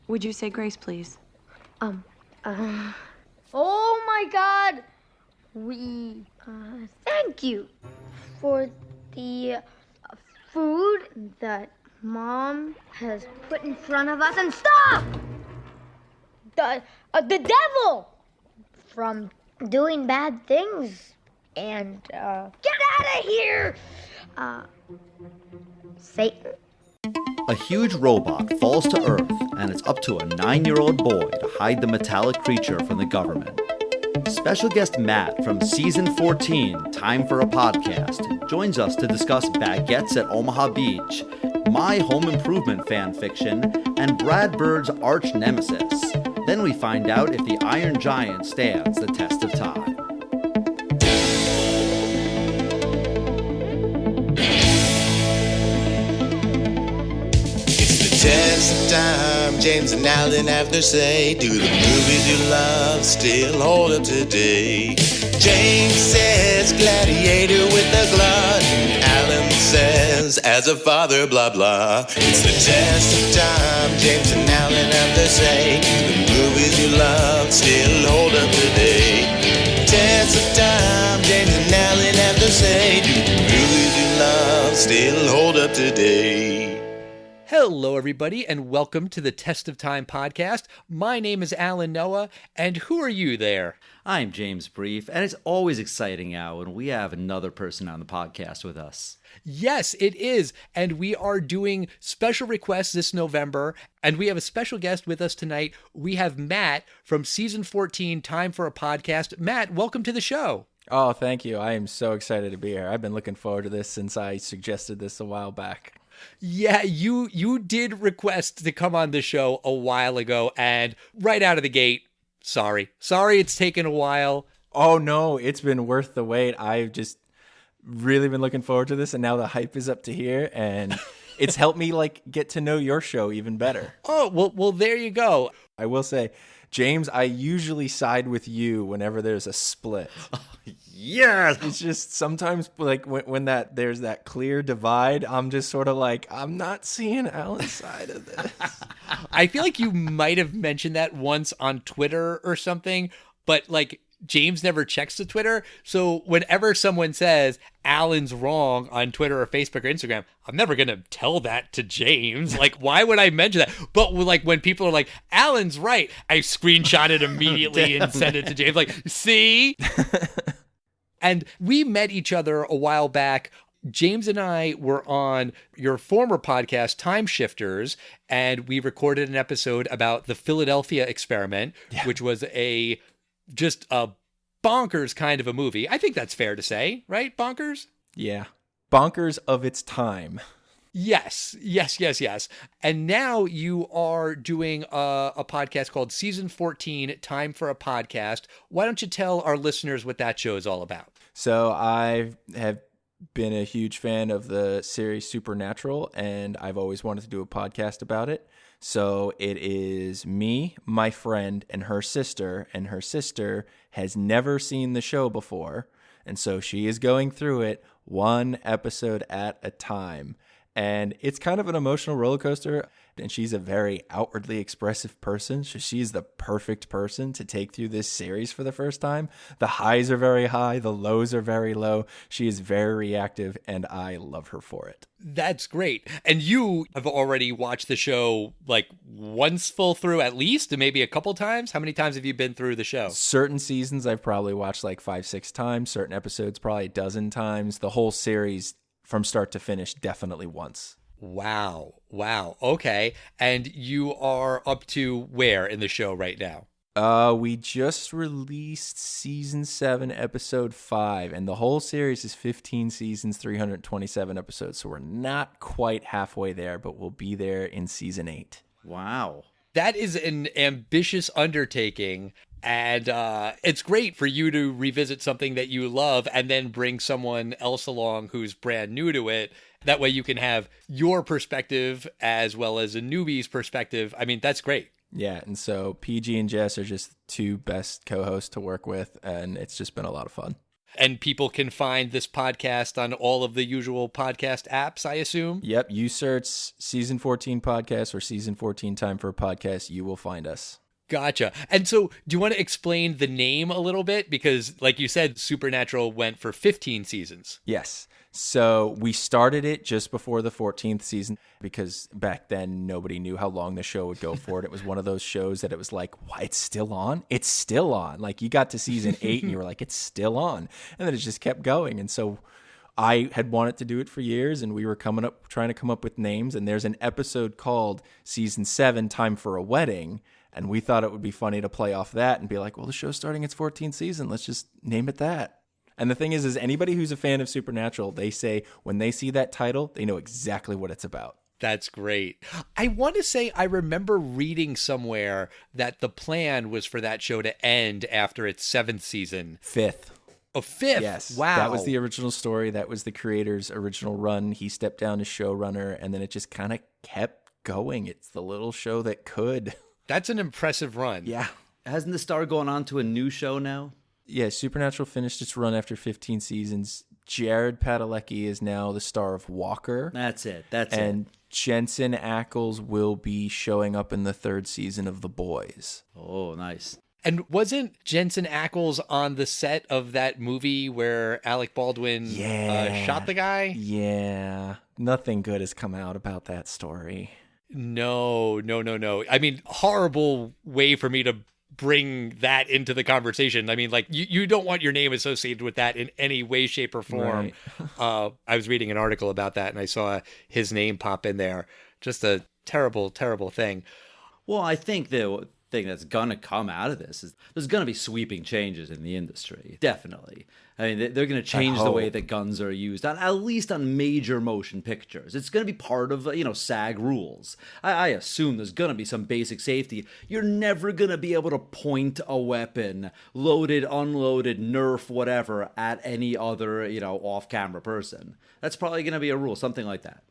Would you say grace, please? Oh my God! Thank you for the food that Mom has put in front of us. And stop! The devil from doing bad things. And, get out of here! Satan. A huge robot falls to Earth, and it's up to a 9-year-old boy to hide the metallic creature from the government. Special guest Matt from Season 14, Time for a Podcast, joins us to discuss baguettes at Omaha Beach, my home improvement fan fiction, and Brad Bird's archnemesis. Then we find out if the Iron Giant stands the test of time. Test of time, James and Alan have their say. Do the movies you love still hold up today? James says gladiator with a glut, and Alan says as a father blah blah. It's the test of time, James and Alan have their say. Do the movies you love still hold up today? Test of time, James and Alan have their say. Do the movies you love still hold up today? Hello, everybody, and welcome to the Test of Time podcast. My name is Alan Noah, and who are you there? I'm James Brief, and it's always exciting now when we have another person on the podcast with us. Yes, it is, and we are doing special requests this November, and we have a special guest with us tonight. We have Matt from Season 14, Time for a Podcast. Matt, welcome to the show. Oh, thank you. I am so excited to be here. I've been looking forward to this since I suggested this a while back. Yeah, you did request to come on the show a while ago, and right out of the gate, sorry it's taken a while. Oh no, it's been worth the wait. I've just really been looking forward to this, and now the hype is up to here, and it's helped me get to know your show even better. Oh, well there you go. I will say, James, I usually side with you whenever there's a split. Yes! It's just sometimes when there's that clear divide, I'm just sort of I'm not seeing Alan's side of this. I feel like you might have mentioned that once on Twitter or something, but James never checks the Twitter. So whenever someone says Alan's wrong on Twitter or Facebook or Instagram, I'm never going to tell that to James. Why would I mention that? But when people are like, Alan's right, I screenshot it immediately and send it to James. See? And we met each other a while back. James and I were on your former podcast, Time Shifters, and we recorded an episode about the Philadelphia experiment, which was just a bonkers kind of a movie. I think that's fair to say, right? Bonkers? Yeah. Bonkers of its time. Yes. And now you are doing a podcast called Season 14, Time for a Podcast. Why don't you tell our listeners what that show is all about? So I have been a huge fan of the series Supernatural, and I've always wanted to do a podcast about it. So it is me, my friend, and her sister has never seen the show before, and so she is going through it one episode at a time. And it's kind of an emotional roller coaster, and she's a very outwardly expressive person, so she's the perfect person to take through this series for the first time. The highs are very high, the lows are very low. She is very reactive, and I love her for it. That's great. And you have already watched the show once full through at least, and maybe a couple times? How many times have you been through the show? Certain seasons I've probably watched 5-6 times, certain episodes probably a dozen times. The whole series from start to finish, definitely once. Wow. Okay. And you are up to where in the show right now? We just released season 7, episode 5, and the whole series is 15 seasons, 327 episodes. So we're not quite halfway there, but we'll be there in season 8. Wow. That is an ambitious undertaking. And it's great for you to revisit something that you love and then bring someone else along who's brand new to it. That way you can have your perspective as well as a newbie's perspective. I mean, that's great. Yeah, and so PG and Jess are just two best co-hosts to work with, and it's just been a lot of fun. And people can find this podcast on all of the usual podcast apps, I assume? Yep, you search Season 14 Podcast or Season 14 Time for a Podcast, you will find us. Gotcha. And so do you want to explain the name a little bit? Because like you said, Supernatural went for 15 seasons. Yes. So we started it just before the 14th season because back then nobody knew how long the show would go for. It was one of those shows that it was like, why, it's still on? It's still on. Like you got to season 8 and you were like, it's still on. And then it just kept going. And so I had wanted to do it for years and we were trying to come up with names. And there's an episode called Season 7, Time for a Wedding. And we thought it would be funny to play off that and be like, well, the show's starting its 14th season. Let's just name it that. And the thing is anybody who's a fan of Supernatural, they say when they see that title, they know exactly what it's about. That's great. I want to say I remember reading somewhere that the plan was for that show to end after its 7th season. 5th. A 5th? Yes. Wow. That was the original story. That was the creator's original run. He stepped down as showrunner, and then it just kind of kept going. It's the little show that could. That's an impressive run. Yeah. Hasn't the star gone on to a new show now? Yeah, Supernatural finished its run after 15 seasons. Jared Padalecki is now the star of Walker. That's it. And Jensen Ackles will be showing up in the 3rd season of The Boys. Oh, nice. And wasn't Jensen Ackles on the set of that movie where Alec Baldwin shot the guy? Yeah. Nothing good has come out about that story. No. I mean, horrible way for me to bring that into the conversation. I mean, like, you don't want your name associated with that in any way, shape, or form. Right. I was reading an article about that, and I saw his name pop in there. Just a terrible, terrible thing. Well, I think the thing that's going to come out of this is there's going to be sweeping changes in the industry. Definitely. I mean, they're going to change the way that guns are used, at least on major motion pictures. It's going to be part of, SAG rules. I assume there's going to be some basic safety. You're never going to be able to point a weapon, loaded, unloaded, Nerf, whatever, at any other, off-camera person. That's probably going to be a rule, something like that.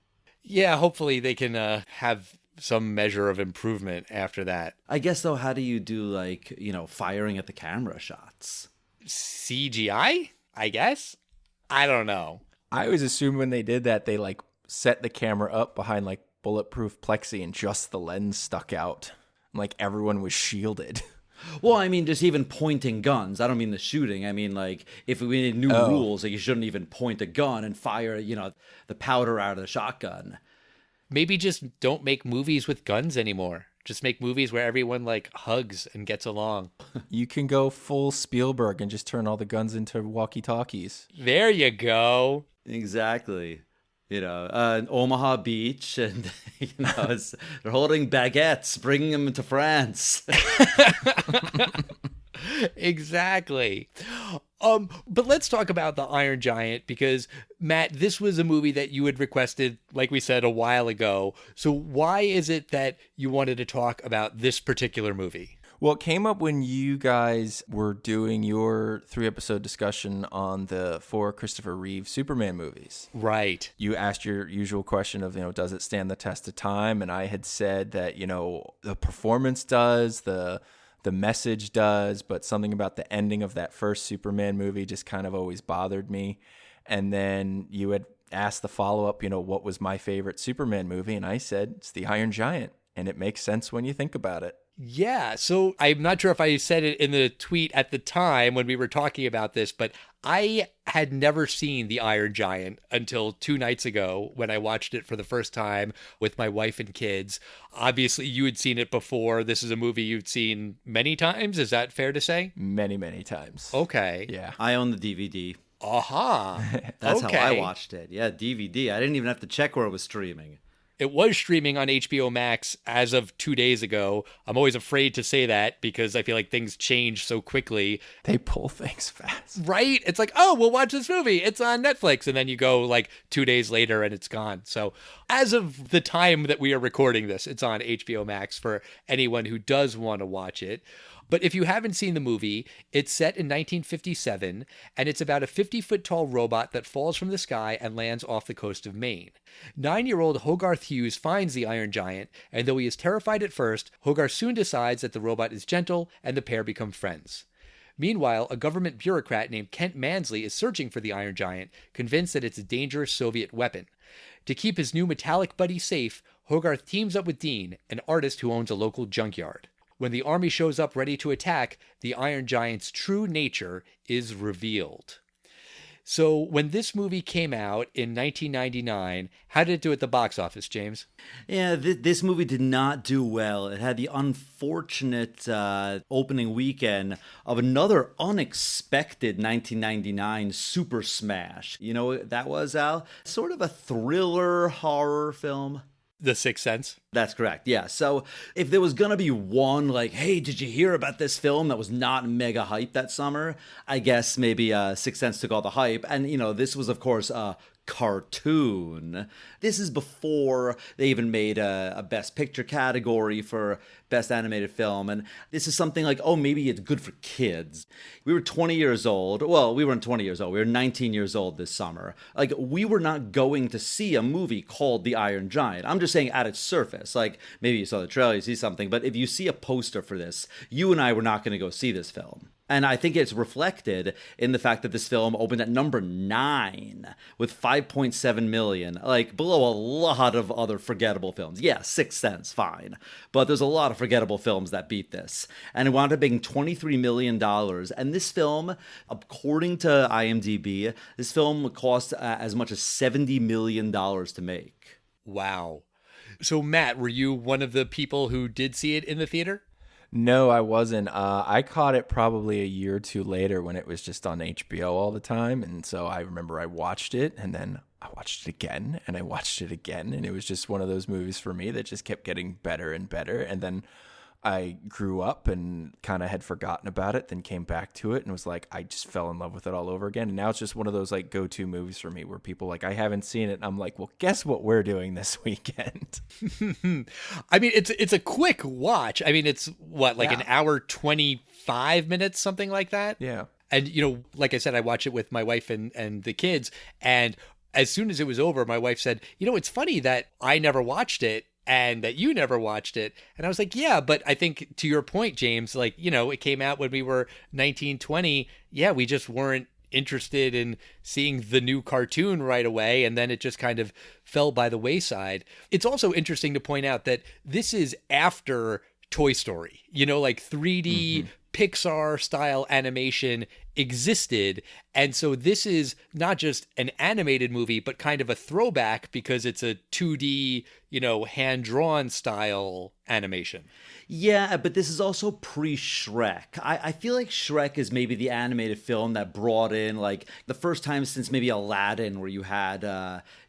Yeah, hopefully they can have some measure of improvement after that. I guess, though, how do you do, firing at the camera shots? CGI, I guess? I don't know. I always assumed when they did that, they, set the camera up behind, bulletproof plexi and just the lens stuck out. Everyone was shielded. Well, I mean, just even pointing guns. I don't mean the shooting. I mean, if we need new rules, you shouldn't even point a gun and fire, the powder out of the shotgun. Maybe just don't make movies with guns anymore. Just make movies where everyone hugs and gets along. You can go full Spielberg and just turn all the guns into walkie-talkies. There you go. Exactly. Omaha Beach, and they're holding baguettes, bringing them to France. Exactly. But let's talk about The Iron Giant, because Matt, this was a movie that you had requested, like we said, a while ago. So why is it that you wanted to talk about this particular movie? Well, it came up when you guys were doing your 3-episode discussion on the 4 Christopher Reeve Superman movies. Right. You asked your usual question of, does it stand the test of time? And I had said that, the performance does, the message does, but something about the ending of that first Superman movie just kind of always bothered me. And then you had asked the follow-up, what was my favorite Superman movie? And I said, it's The Iron Giant. And it makes sense when you think about it. Yeah, so I'm not sure if I said it in the tweet at the time when we were talking about this, but I had never seen The Iron Giant until 2 nights ago when I watched it for the first time with my wife and kids. Obviously, you had seen it before. This is a movie you'd seen many times. Is that fair to say? Many, many times. Okay. Yeah. I own the DVD. Aha. That's okay. how I watched it. Yeah, DVD. I didn't even have to check where it was streaming. It was streaming on HBO Max as of 2 days ago. I'm always afraid to say that because I feel like things change so quickly. They pull things fast. Right? It's like, oh, we'll watch this movie. It's on Netflix. And then you go 2 days later and it's gone. So as of the time that we are recording this, it's on HBO Max for anyone who does want to watch it. But if you haven't seen the movie, it's set in 1957, and it's about a 50-foot-tall robot that falls from the sky and lands off the coast of Maine. 9-year-old Hogarth Hughes finds the Iron Giant, and though he is terrified at first, Hogarth soon decides that the robot is gentle, and the pair become friends. Meanwhile, a government bureaucrat named Kent Mansley is searching for the Iron Giant, convinced that it's a dangerous Soviet weapon. To keep his new metallic buddy safe, Hogarth teams up with Dean, an artist who owns a local junkyard. When the army shows up ready to attack, the Iron Giant's true nature is revealed. So when this movie came out in 1999, how did it do at the box office, James? Yeah, this movie did not do well. It had the unfortunate opening weekend of another unexpected 1999 super smash. You know what that was, Al? Sort of a thriller horror film. The Sixth Sense? That's correct, yeah. So if there was going to be one, like, hey, did you hear about this film that was not mega hype that summer? I guess maybe Sixth Sense took all the hype. And, you know, this was, of course, cartoon. This is before they even made a Best Picture category for Best Animated Film. And this is something like, oh, maybe it's good for kids. We were 20 years old. Well, we weren't 20 years old. We were 19 years old this summer. Like, we were not going to see a movie called The Iron Giant. I'm just saying at its surface. Like, maybe you saw the trailer, you see something. But if you see a poster for this, you and I were not going to go see this film. And I think it's reflected in the fact that this film opened at number 9 with 5.7 million, like below a lot of other forgettable films. Yeah, Sixth Sense, fine. But there's a lot of forgettable films that beat this. And it wound up being $23 million. And this film, according to IMDb, this film cost as much as $70 million to make. Wow. So, Matt, were you one of the people who did see it in the theater? No, I wasn't. I caught it probably a year or two later when it was just on HBO all the time. And so I remember I watched it and then I watched it again and I watched it again. And it was just one of those movies for me that just kept getting better and better. And then I grew up and kind of had forgotten about it, then came back to it and was like, I just fell in love with it all over again. And now it's just one of those like go-to movies for me where people like, I haven't seen it. And I'm like, well, guess what we're doing this weekend? I mean, it's a quick watch. I mean, it's what, like an hour, 25 minutes, something like that? Yeah. And, you know, like I said, I watch it with my wife and the kids. And as soon as it was over, my wife said, you know, it's funny that I never watched it and that you never watched it. And I was like, yeah, but I think to your point, James, like, you know, it came out when we were 19, 20. Yeah, we just weren't interested in seeing the new cartoon right away. And then it just kind of fell by the wayside. It's also interesting to point out that this is after Toy Story, you know, like 3D Pixar style animation existed. And so this is not just an animated movie, but kind of a throwback because it's a 2D, you know, hand-drawn style animation. Yeah, but this is also pre-Shrek. I feel like Shrek is maybe the animated film that brought in, like, the first time since maybe Aladdin where you had,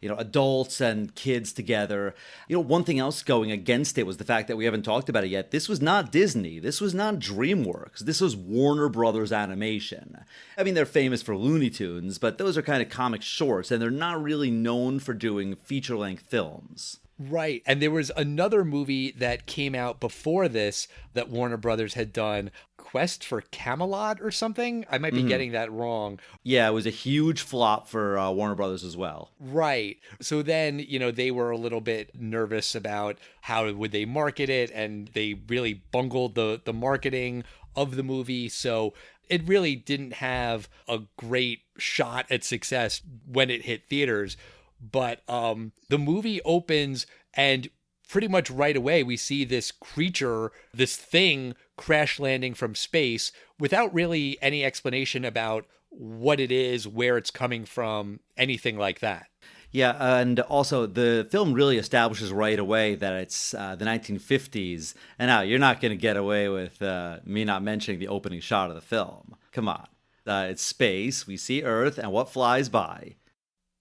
you know, adults and kids together. You know, one thing else going against it was the fact that we haven't talked about it yet. This was not Disney. This was not DreamWorks. This was Warner Brothers Animation. I mean, they're famous for Looney Tunes, but those are kind of comic shorts, and they're not really known for doing feature-length films. Right. And there was another movie that came out before this that Warner Brothers had done, Quest for Camelot or something. I might be getting that wrong. Yeah, it was a huge flop for Warner Brothers as well. Right. So then, you know, they were a little bit nervous about how would they market it, and they really bungled the marketing of the movie. So it really didn't have a great shot at success when it hit theaters. But the movie opens and pretty much right away we see this creature, this thing crash landing from space without really any explanation about what it is, where it's coming from, anything like that. Yeah, and also the film really establishes right away that it's the 1950s. And now you're not going to get away with me not mentioning the opening shot of the film. Come on. It's space, we see Earth, and what flies by?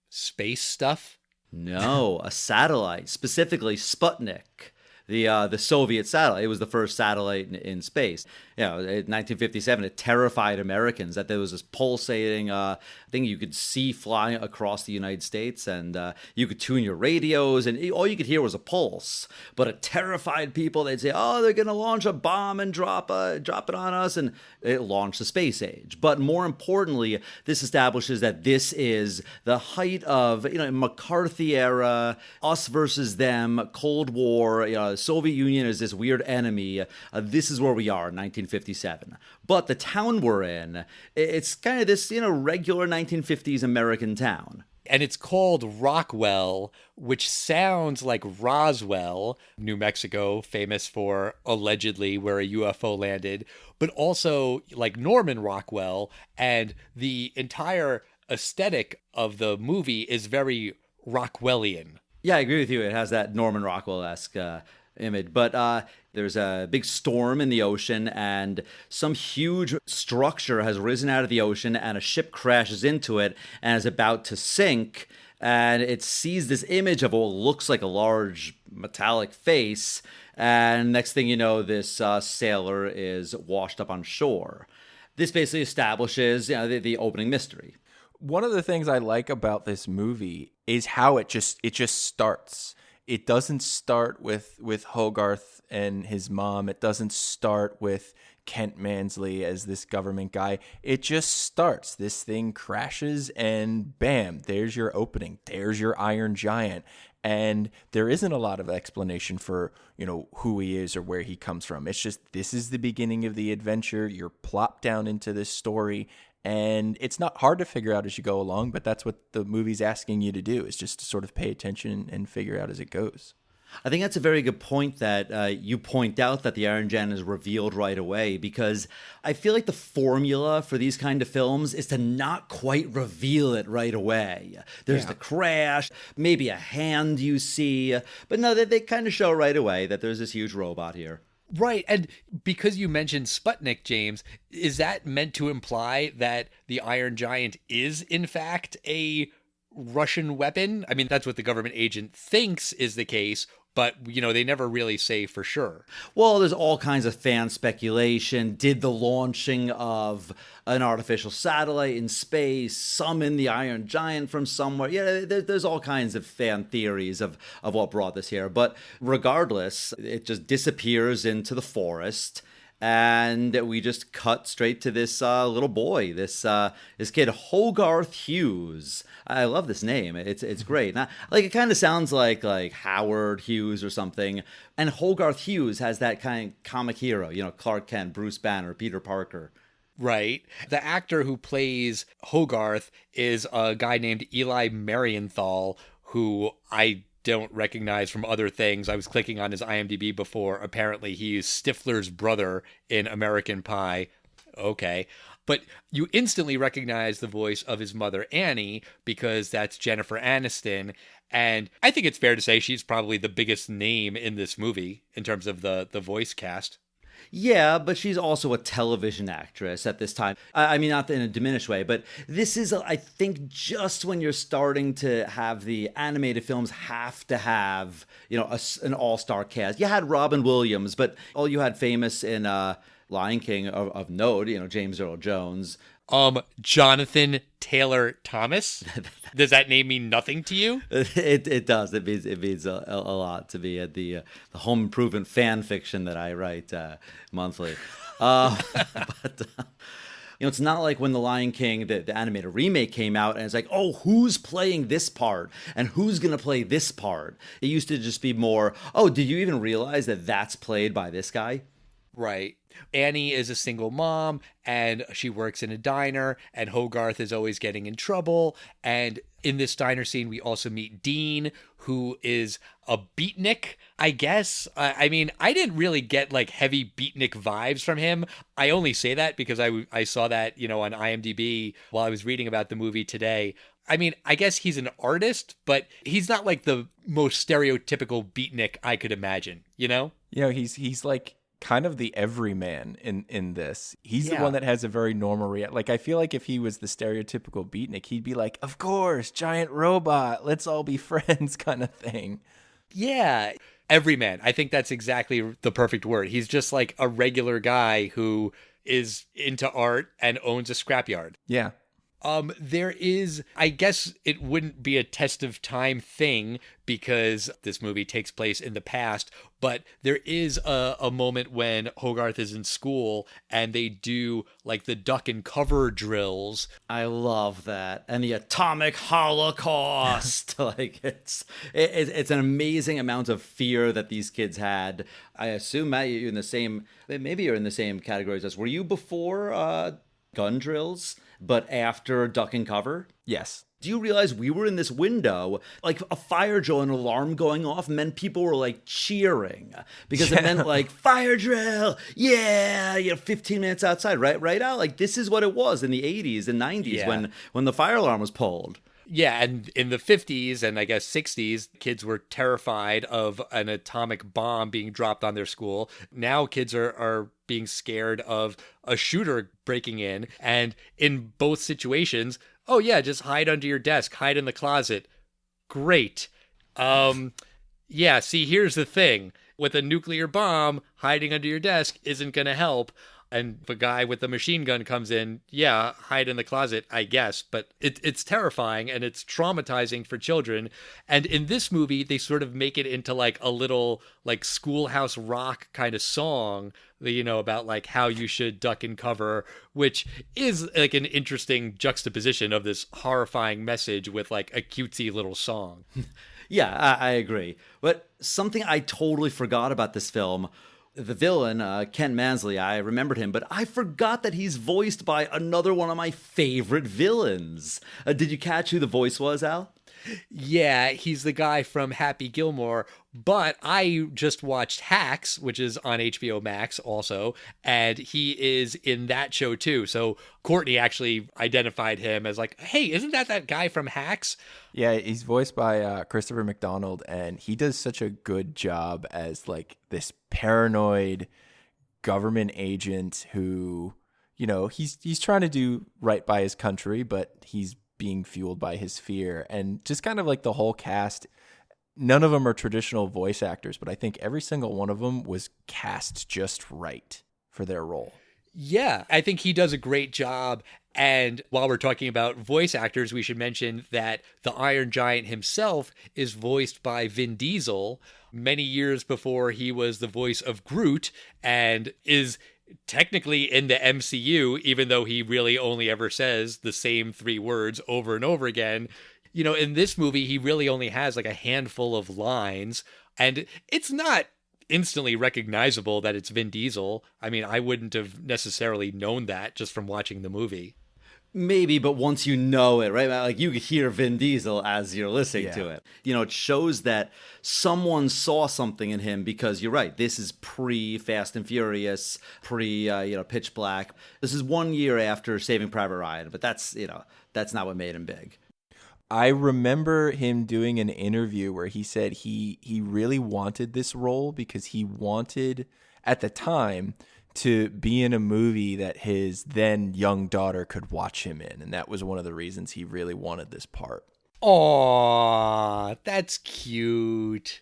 Space stuff? No, a satellite, specifically Sputnik, the Soviet satellite. It was the first satellite in space. You know, in 1957, it terrified Americans that there was this pulsating thing you could see flying across the United States, and you could tune your radios, and all you could hear was a pulse. But it terrified people. They'd say, "Oh, they're going to launch a bomb and drop it on us," and it launched the space age. But more importantly, this establishes that this is the height of, you know, McCarthy era, us versus them, Cold War, you know, Soviet Union is this weird enemy. This is where we are in 1957. But the town we're in, it's kind of this, regular 1950s American town. And it's called Rockwell, which sounds like Roswell, New Mexico, famous for allegedly where a UFO landed, but also like Norman Rockwell. And the entire aesthetic of the movie is very Rockwellian. Yeah, I agree with you. It has that Norman Rockwell-esque image. But there's a big storm in the ocean, and some huge structure has risen out of the ocean, and a ship crashes into it and is about to sink. And it sees this image of what looks like a large metallic face. And next thing you know, this sailor is washed up on shore. This basically establishes the opening mystery. One of the things I like about this movie is how it just starts. It doesn't start with Hogarth and his mom. It doesn't start with Kent Mansley as this government guy. It just starts. This thing crashes and bam, there's your opening. There's your Iron Giant. And there isn't a lot of explanation for, who he is or where he comes from. It's just, this is the beginning of the adventure. You're plopped down into this story. And it's not hard to figure out as you go along, but that's what the movie's asking you to do, is just to sort of pay attention and figure out as it goes. I think that's a very good point that you point out that the Iron Giant is revealed right away, because I feel like the formula for these kind of films is to not quite reveal it right away. There's the crash, maybe a hand you see, but no, they kind of show right away that there's this huge robot here. Right. And because you mentioned Sputnik, James, is that meant to imply that the Iron Giant is, in fact, a Russian weapon? I mean, that's what the government agent thinks is the case, but, they never really say for sure. Well, there's all kinds of fan speculation. Did the launching of an artificial satellite in space summon the Iron Giant from somewhere? Yeah, there's all kinds of fan theories of what brought this here. But regardless, it just disappears into the forest. And we just cut straight to this little boy, this kid, Hogarth Hughes. I love this name. It's great. Now, it kind of sounds like Howard Hughes or something. And Hogarth Hughes has that kind of comic hero, Clark Kent, Bruce Banner, Peter Parker. Right. The actor who plays Hogarth is a guy named Eli Marienthal, who I don't recognize from other things. I was clicking on his IMDb before. Apparently he is Stifler's brother in American Pie. Okay. But you instantly recognize the voice of his mother, Annie, because that's Jennifer Aniston. And I think it's fair to say she's probably the biggest name in this movie in terms of the voice cast. Yeah, but she's also a television actress at this time. I mean, not in a diminished way, but this is, I think, just when you're starting to have the animated films have to have, an all-star cast. You had Robin Williams, but all you had famous in Lion King of note, James Earl Jones. Jonathan Taylor Thomas. Does that name mean nothing to you? It does. It means a lot to me. The home improvement fan fiction that I write monthly. But it's not like when The Lion King, the animated remake came out, and it's like, oh, who's playing this part and who's gonna play this part? It used to just be more, oh, did you even realize that that's played by this guy? Right. Annie is a single mom, and she works in a diner, and Hogarth is always getting in trouble. And in this diner scene, we also meet Dean, who is a beatnik, I guess. I mean, I didn't really get heavy beatnik vibes from him. I only say that because I saw that, on IMDb while I was reading about the movie today. I mean, I guess he's an artist, but he's not the most stereotypical beatnik I could imagine, He's kind of the everyman in this. He's the one that has a very normal I feel like if he was the stereotypical beatnik, he'd be like, of course, giant robot, let's all be friends kind of thing. Yeah. Everyman. I think that's exactly the perfect word. He's just a regular guy who is into art and owns a scrapyard. Yeah. There is, I guess it wouldn't be a test of time thing because this movie takes place in the past, but there is a moment when Hogarth is in school and they do like the duck and cover drills. I love that. And the atomic holocaust. Like it's an amazing amount of fear that these kids had. I assume, Matt, you're in the same, maybe you're in the same category as us. Were you before gun drills, but after duck and cover? Yes. Do you realize we were in this window, like a fire drill, an alarm going off meant people were like cheering because it meant like fire drill, yeah, 15 minutes outside, right out. Like this is what it was in the 80s and 90s when the fire alarm was pulled. Yeah, and in the 50s and I guess 60s, kids were terrified of an atomic bomb being dropped on their school. Now kids are being scared of a shooter breaking in. And in both situations, oh yeah, just hide under your desk, hide in the closet. Great. Yeah, see, here's the thing. With a nuclear bomb, hiding under your desk isn't going to help. And if a guy with a machine gun comes in, yeah, hide in the closet, I guess. But it's terrifying and it's traumatizing for children. And in this movie, they sort of make it into like a little like schoolhouse rock kind of song, about like how you should duck and cover, which is like an interesting juxtaposition of this horrifying message with like a cutesy little song. Yeah, I agree. But something I totally forgot about this film, the villain, Ken Mansley, I remembered him, but I forgot that he's voiced by another one of my favorite villains. Did you catch who the voice was, Al? Yeah, he's the guy from Happy Gilmore, but I just watched Hacks, which is on HBO Max also, and he is in that show too. So Courtney actually identified him as like, hey, isn't that guy from Hacks? Yeah, he's voiced by Christopher McDonald, and he does such a good job as like this paranoid government agent who, he's trying to do right by his country, but he's being fueled by his fear. And just kind of like the whole cast, none of them are traditional voice actors, but I think every single one of them was cast just right for their role. Yeah, I think he does a great job. And while we're talking about voice actors, we should mention that the Iron Giant himself is voiced by Vin Diesel many years before he was the voice of Groot, and is technically in the MCU, even though he really only ever says the same 3 words over and over again. In this movie, he really only has like a handful of lines, and it's not instantly recognizable that it's Vin Diesel. I mean, I wouldn't have necessarily known that just from watching the movie. Maybe, but once you know it, right? Like you hear Vin Diesel as you're listening to it. It shows that someone saw something in him because you're right. This is pre-Fast and Furious, Pitch Black. This is 1 year after Saving Private Ryan, but that's not what made him big. I remember him doing an interview where he said he really wanted this role because he wanted, at the time, to be in a movie that his then young daughter could watch him in. And that was one of the reasons he really wanted this part. Aw, that's cute.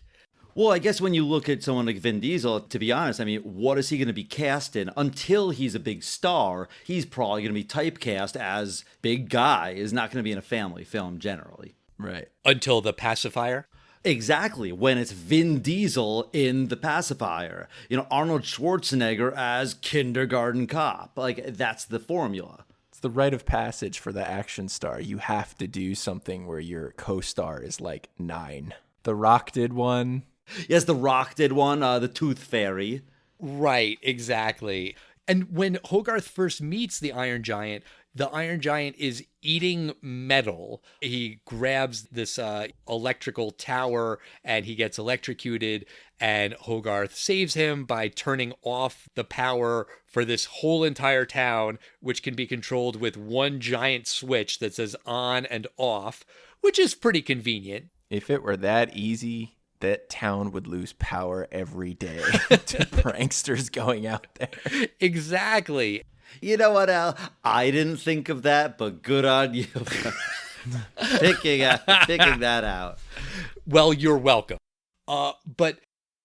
Well, I guess when you look at someone like Vin Diesel, to be honest, I mean, what is he going to be cast in? Until he's a big star, he's probably going to be typecast as big guy, is not going to be in a family film generally. Right. Until The Pacifier? Exactly, when it's Vin Diesel in The Pacifier. Arnold Schwarzenegger as kindergarten cop. Like, that's the formula. It's the rite of passage for the action star. You have to do something where your co-star is like 9. The Rock did one. Yes, The Rock did one, the Tooth Fairy. Right, exactly. And when Hogarth first meets the Iron Giant is eating metal. He grabs this electrical tower and he gets electrocuted, and Hogarth saves him by turning off the power for this whole entire town, which can be controlled with one giant switch that says on and off, which is pretty convenient. If it were that easy, that town would lose power every day to pranksters going out there. Exactly. You know what, Al? I didn't think of that, but good on you for picking that out. Well, you're welcome. But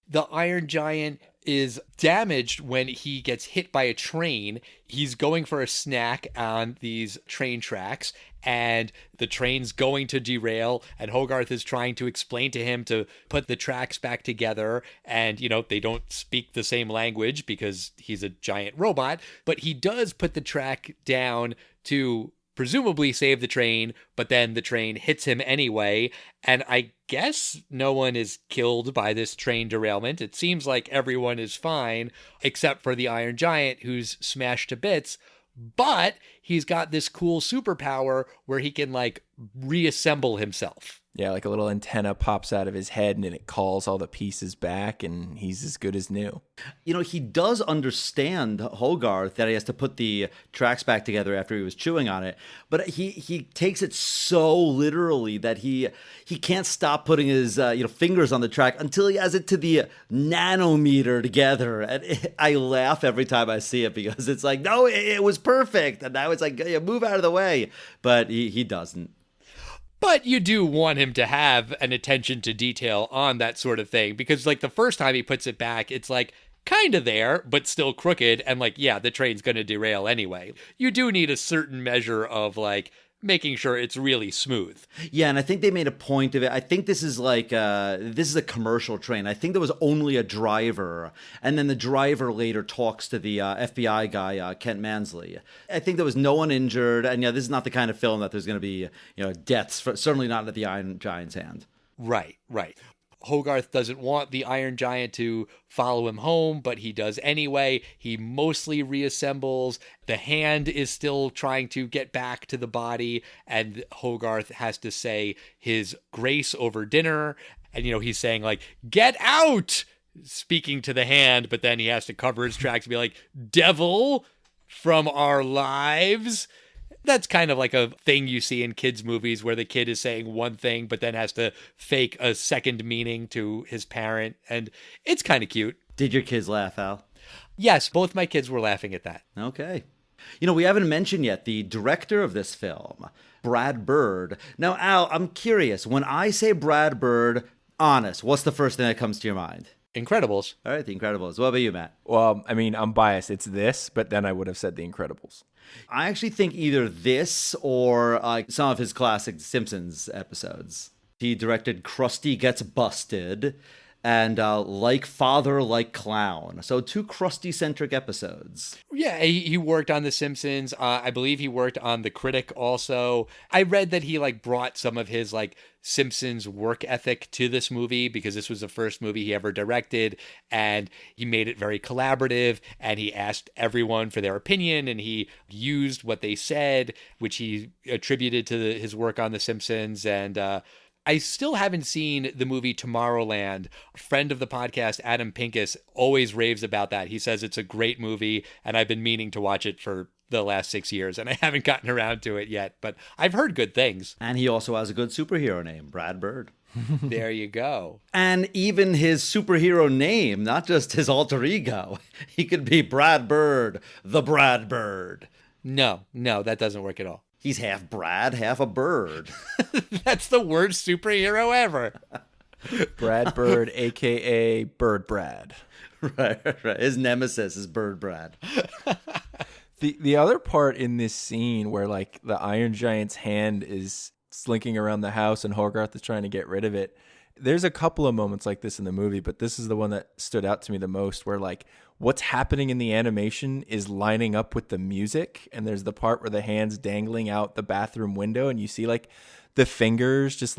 the Iron Giant is damaged when he gets hit by a train. He's going for a snack on these train tracks, and the train's going to derail, and Hogarth is trying to explain to him to put the tracks back together, and, they don't speak the same language because he's a giant robot, but he does put the track down to presumably save the train, but then the train hits him anyway, and I guess no one is killed by this train derailment. It seems like everyone is fine, except for the Iron Giant, who's smashed to bits, but he's got this cool superpower where he can, reassemble himself. Yeah, like a little antenna pops out of his head and it calls all the pieces back, and he's as good as new. He does understand, Hogarth, that he has to put the tracks back together after he was chewing on it, but he takes it so literally that he can't stop putting his fingers on the track until he has it to the nanometer together. And I laugh every time I see it because it's like, no, it was perfect, and now it's like, yeah, move out of the way, but he doesn't. But you do want him to have an attention to detail on that sort of thing, because the first time he puts it back, it's kind of there, but still crooked. And the train's going to derail anyway. You do need a certain measure of making sure it's really smooth. Yeah, and I think they made a point of it. I think this is this is a commercial train. I think there was only a driver, and then the driver later talks to the FBI guy, Kent Mansley. I think there was no one injured, and this is not the kind of film that there's going to be deaths, certainly not at the Iron Giant's hand. Right. Hogarth doesn't want the Iron Giant to follow him home, but he does anyway. He mostly reassembles. The hand is still trying to get back to the body, and Hogarth has to say his grace over dinner. And, he's saying, get out, speaking to the hand, but then he has to cover his tracks and be like, devil from our lives. That's kind of like a thing you see in kids' movies where the kid is saying one thing but then has to fake a second meaning to his parent. And it's kind of cute. Did your kids laugh, Al? Yes, both my kids were laughing at that. Okay. We haven't mentioned yet the director of this film, Brad Bird. Now, Al, I'm curious. When I say Brad Bird, honest, what's the first thing that comes to your mind? Incredibles. All right, The Incredibles. What about you, Matt? Well, I'm biased. It's this, but then I would have said The Incredibles. I actually think either this or some of his classic Simpsons episodes. He directed Krusty Gets Busted and Like Father, Like Clown. So 2 Krusty-centric episodes. Yeah, he worked on The Simpsons. I believe he worked on The Critic also. I read that he brought some of his Simpsons work ethic to this movie because this was the first movie he ever directed, and he made it very collaborative, and he asked everyone for their opinion, and he used what they said, which he attributed to his work on The Simpsons. And I still haven't seen the movie Tomorrowland. A friend of the podcast, Adam Pincus, always raves about that. He says it's a great movie, and I've been meaning to watch it for the last 6 years, and I haven't gotten around to it yet, but I've heard good things. And he also has a good superhero name, Brad Bird. There you go. And even his superhero name, not just his alter ego. He could be Brad Bird, the Brad Bird. No, that doesn't work at all. He's half Brad, half a bird. That's the worst superhero ever. Brad Bird, a.k.a. Bird Brad. Right. His nemesis is Bird Brad. The other part in this scene where the Iron Giant's hand is slinking around the house and Hogarth is trying to get rid of it. There's a couple of moments like this in the movie, but this is the one that stood out to me the most, where what's happening in the animation is lining up with the music. And there's the part where the hand's dangling out the bathroom window and you see the fingers just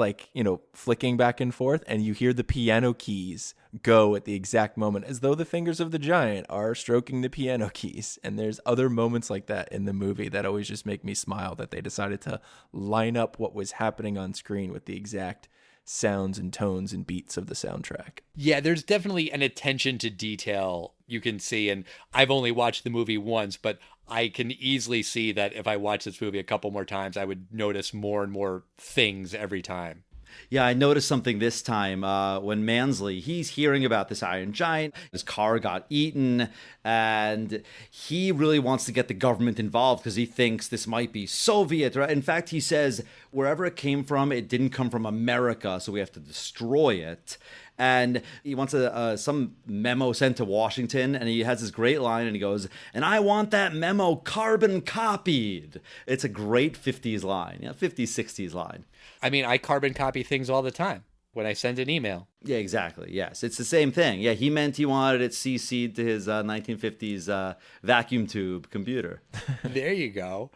flicking back and forth, and you hear the piano keys go at the exact moment as though the fingers of the giant are stroking the piano keys. And there's other moments like that in the movie that always just make me smile, that they decided to line up what was happening on screen with the exact sounds and tones and beats of the soundtrack. Yeah, there's definitely an attention to detail you can see, and I've only watched the movie once, but I can easily see that if I watch this movie a couple more times, I would notice more and more things every time. Yeah, I noticed something this time when Mansley, he's hearing about this Iron Giant. His car got eaten, and he really wants to get the government involved because he thinks this might be Soviet. Right? In fact, he says wherever it came from, it didn't come from America, so we have to destroy it. and he wants some memo sent to Washington, and he has this great line, and he goes, "And I want that memo carbon copied." It's a great 50s line, 50s, 60s line. I mean, I carbon copy things all the time when I send an email. Yeah, exactly. Yes, it's the same thing. Yeah, he meant he wanted it CC'd to his 1950s vacuum tube computer. There you go.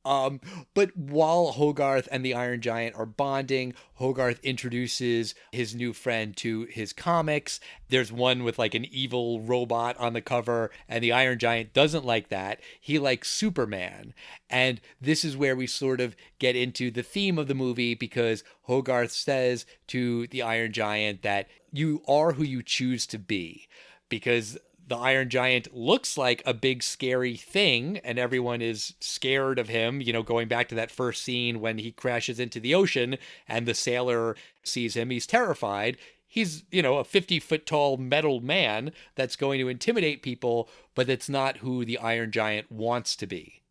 But while Hogarth and the Iron Giant are bonding, Hogarth introduces his new friend to his comics. There's one with like an evil robot on the cover, and the Iron Giant doesn't like that. He likes Superman. And this is where we sort of get into the theme of the movie, because Hogarth says to the Iron Giant that you are who you choose to be, because the Iron Giant looks like a big scary thing and everyone is scared of him, going back to that first scene when he crashes into the ocean and the sailor sees him. He's terrified. He's, a 50-foot tall metal man that's going to intimidate people, but it's not who the Iron Giant wants to be.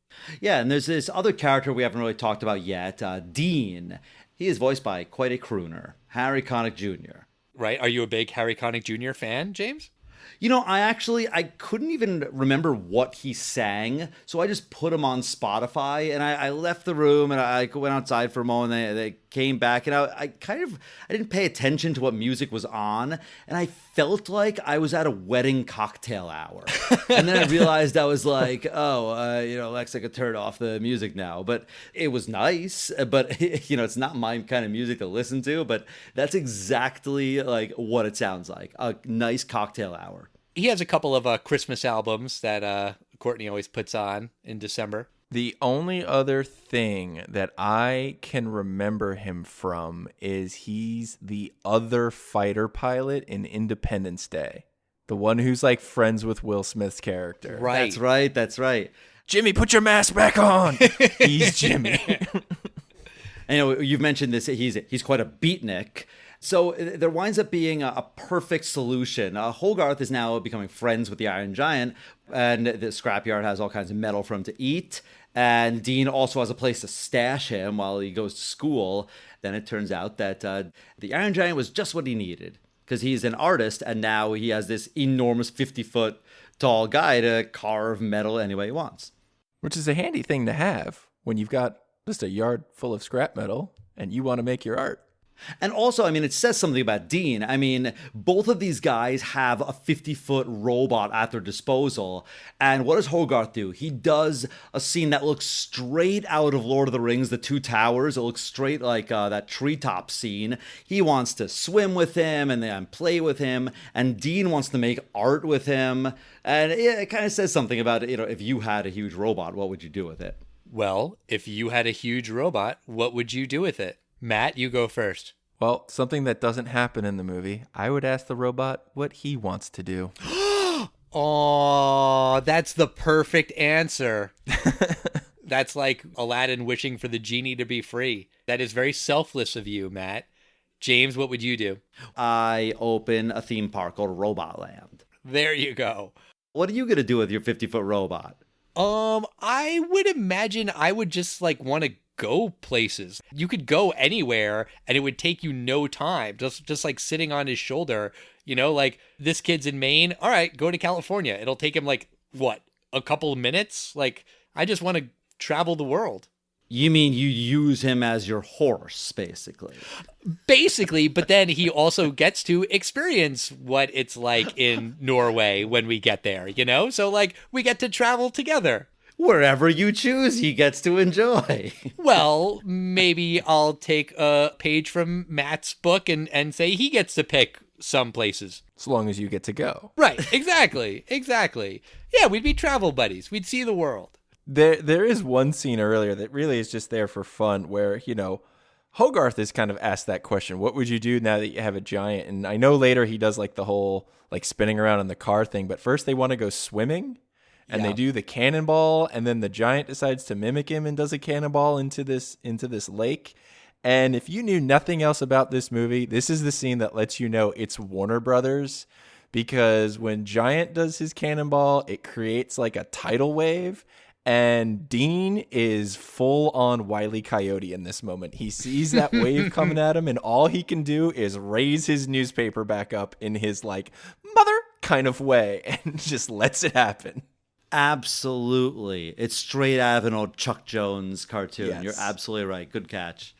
Yeah, and there's this other character we haven't really talked about yet, Dean. He is voiced by quite a crooner, Harry Connick Jr. Right? Are you a big Harry Connick Jr. fan, James? I couldn't even remember what he sang, so I just put him on Spotify, and I left the room, and I went outside for a moment, and they came back, and I didn't pay attention to what music was on, and I felt like I was at a wedding cocktail hour. And then I realized I was like, Alexa could turn off the music now. But it was nice, but it's not my kind of music to listen to, but that's exactly like what it sounds like, a nice cocktail hour. He has a couple of Christmas albums that Courtney always puts on in December. The only other thing that I can remember him from is he's the other fighter pilot in Independence Day. The one who's like friends with Will Smith's character. Right. That's right. Jimmy, put your mask back on. He's Jimmy. And you've mentioned this. He's quite a beatnik. So there winds up being a perfect solution. Hogarth is now becoming friends with the Iron Giant, and the scrapyard has all kinds of metal for him to eat. And Dean also has a place to stash him while he goes to school. Then it turns out that the Iron Giant was just what he needed, because he's an artist, and now he has this enormous 50-foot tall guy to carve metal any way he wants. Which is a handy thing to have when you've got just a yard full of scrap metal and you want to make your art. And also, it says something about Dean. Both of these guys have a 50-foot robot at their disposal. And what does Hogarth do? He does a scene that looks straight out of Lord of the Rings, The Two Towers. It looks straight like that treetop scene. He wants to swim with him and then play with him. And Dean wants to make art with him. And it kind of says something about, if you had a huge robot, what would you do with it? Well, if you had a huge robot, what would you do with it? Matt, you go first. Well, something that doesn't happen in the movie, I would ask the robot what he wants to do. Oh, that's the perfect answer. That's like Aladdin wishing for the genie to be free. That is very selfless of you, Matt. James, what would you do? I open a theme park called Robot Land. There you go. What are you going to do with your 50-foot robot? I would imagine I would just want to go places. You could go anywhere and it would take you no time. Just like sitting on his shoulder, this kid's in Maine. All right, go to California. It'll take him a couple of minutes. I just want to travel the world. You mean you use him as your horse, basically? Basically, but then he also gets to experience what it's like in Norway when we get there, So we get to travel together. Wherever you choose, he gets to enjoy. Well, maybe I'll take a page from Matt's book and say he gets to pick some places. As long as you get to go. Right, exactly. Yeah, we'd be travel buddies. We'd see the world. There is one scene earlier that really is just there for fun where, Hogarth is kind of asked that question. What would you do now that you have a giant? And I know later he does the whole spinning around in the car thing, but first they want to go swimming. And They do the cannonball, and then the giant decides to mimic him and does a cannonball into this lake. And if you knew nothing else about this movie, this is the scene that lets you know it's Warner Brothers, because when Giant does his cannonball, it creates a tidal wave, And Dean is full on Wile E. Coyote in this moment. He sees that wave coming at him, and all he can do is raise his newspaper back up in his like mother kind of way and just lets it happen. Absolutely. It's straight out of an old Chuck Jones cartoon. Yes. You're absolutely right. Good catch.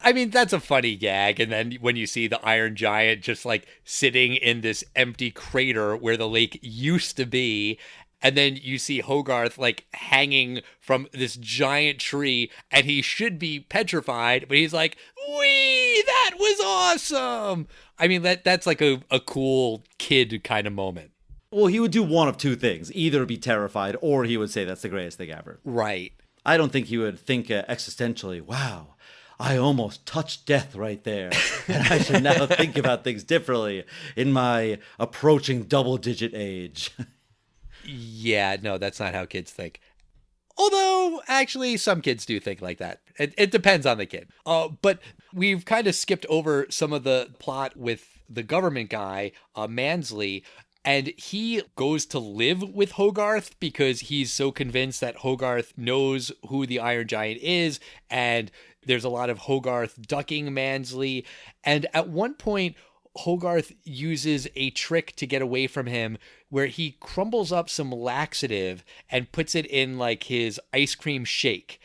I mean, that's a funny gag. And then when you see the Iron Giant just like sitting in this empty crater where the lake used to be, and then you see Hogarth like hanging from this giant tree, and he should be petrified, but he's like, "Wee, that was awesome!" I mean, that's like a cool kid kind of moment. Well, he would do one of two things. Either be terrified, or he would say that's the greatest thing ever. Right. I don't think he would think existentially, wow, I almost touched death right there. And I should now think about things differently in my approaching double-digit age. Yeah, no, that's not how kids think. Although, actually, some kids do think like that. It depends on the kid. But we've kind of skipped over some of the plot with the government guy, Mansley, and he goes to live with Hogarth because he's so convinced that Hogarth knows who the Iron Giant is, and there's a lot of Hogarth ducking Mansley. And at one point, Hogarth uses a trick to get away from him where he crumbles up some laxative and puts it in like his ice cream shake.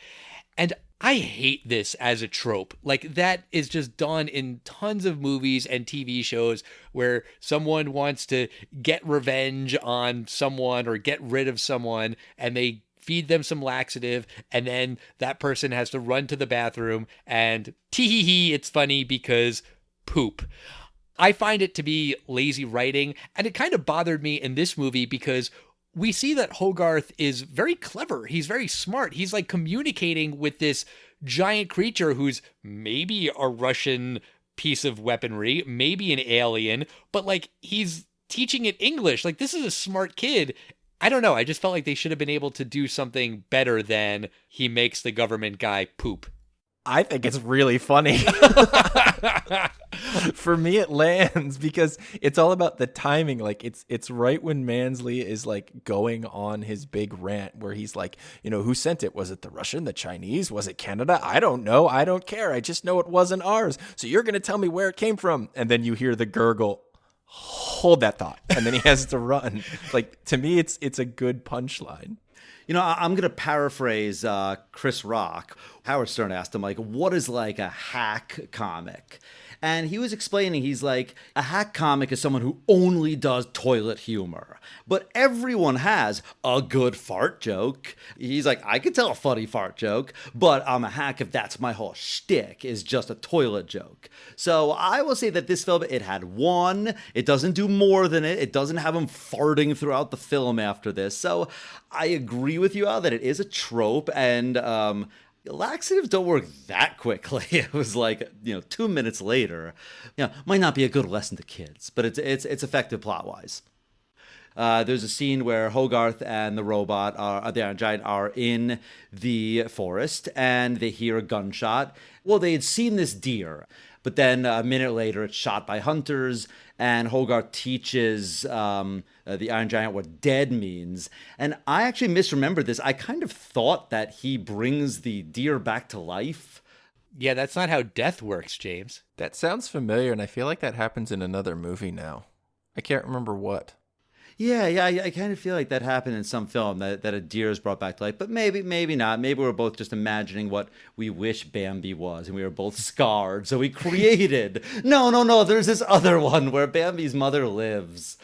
And I hate this as a trope. Like, that is just done in tons of movies and TV shows where someone wants to get revenge on someone or get rid of someone, and they feed them some laxative, and then that person has to run to the bathroom and tee-hee-hee, it's funny because poop. I find it to be lazy writing, and it kind of bothered me in this movie because we see that Hogarth is very clever. He's very smart. He's like communicating with this giant creature who's maybe a Russian piece of weaponry, maybe an alien, but like he's teaching it English. Like, this is a smart kid. I don't know. I just felt like they should have been able to do something better than he makes the government guy poop. I think it's really funny. For me, it lands because it's all about the timing. Like, it's right when Mansley is like going on his big rant where he's like, who sent it? Was it the Russian, the Chinese? Was it Canada? I don't know. I don't care. I just know it wasn't ours. So you're going to tell me where it came from. And then you hear the gurgle, hold that thought. And then he has to run. Like, to me, it's a good punchline. I'm going to paraphrase Chris Rock. Howard Stern asked him, like, what is like a hack comic? And he was explaining, he's like, a hack comic is someone who only does toilet humor. But everyone has a good fart joke. He's like, I could tell a funny fart joke, but I'm a hack if that's my whole shtick, is just a toilet joke. So I will say that this film, it had one. It doesn't do more than it. It doesn't have him farting throughout the film after this. So I agree with you, Al, that it is a trope, and laxatives don't work that quickly. It was like, 2 minutes later. Might not be a good lesson to kids, but it's effective plot-wise. There's a scene where Hogarth and the robot, the Iron Giant, are in the forest, and they hear a gunshot. Well, they had seen this deer, but then a minute later, it's shot by hunters, and Hogarth teaches the Iron Giant what dead means. And I actually misremembered this. I kind of thought that he brings the deer back to life. Yeah, that's not how death works, James. That sounds familiar, and I feel like that happens in another movie now. I can't remember what. Yeah, I kind of feel like that happened in some film, that a deer is brought back to life. But maybe not. Maybe we're both just imagining what we wish Bambi was, and we were both scarred, so we created. No, there's this other one where Bambi's mother lives.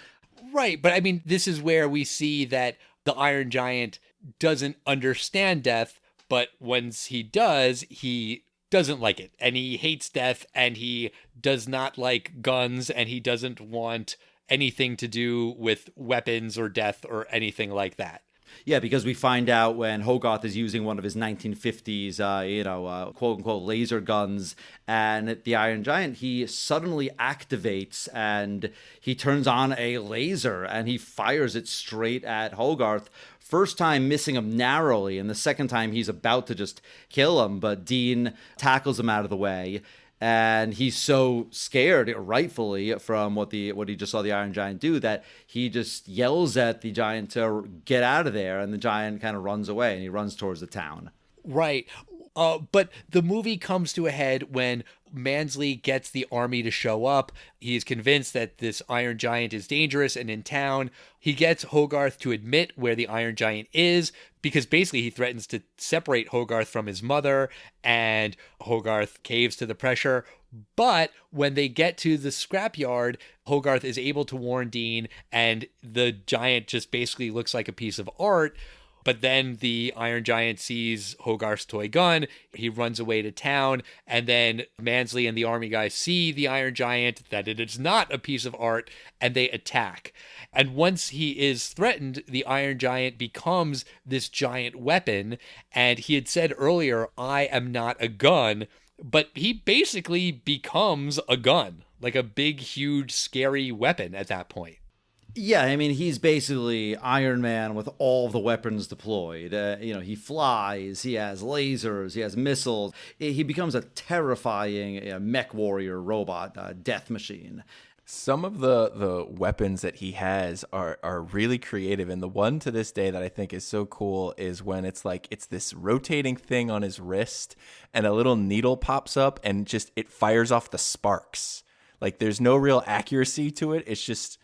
Right, but I mean, this is where we see that the Iron Giant doesn't understand death, but once he does, he doesn't like it, and he hates death, and he does not like guns, and he doesn't want anything to do with weapons or death or anything like that. Yeah, because we find out when Hogarth is using one of his 1950s, quote-unquote laser guns, and the Iron Giant, he suddenly activates and he turns on a laser and he fires it straight at Hogarth. First time missing him narrowly, and the second time he's about to just kill him, but Dean tackles him out of the way. And he's so scared, rightfully, from what he just saw the Iron Giant do, that he just yells at the giant to get out of there, and the giant kind of runs away, and he runs towards the town. Right. But the movie comes to a head when Mansley gets the army to show up. He is convinced that this Iron Giant is dangerous and in town. He gets Hogarth to admit where the Iron Giant is, because basically he threatens to separate Hogarth from his mother, and Hogarth caves to the pressure. But when they get to the scrapyard, Hogarth is able to warn Dean, and the giant just basically looks like a piece of art. But then the Iron Giant sees Hogarth's toy gun. He runs away to town. And then Mansley and the army guys see the Iron Giant, that it is not a piece of art, and they attack. And once he is threatened, the Iron Giant becomes this giant weapon. And he had said earlier, I am not a gun. But he basically becomes a gun, like a big, huge, scary weapon at that point. Yeah, I mean, he's basically Iron Man with all the weapons deployed. He flies, he has lasers, he has missiles. He becomes a terrifying mech warrior robot, death machine. Some of the weapons that he has are really creative. And the one to this day that I think is so cool is when it's this rotating thing on his wrist and a little needle pops up and just it fires off the sparks. Like there's no real accuracy to it. It's just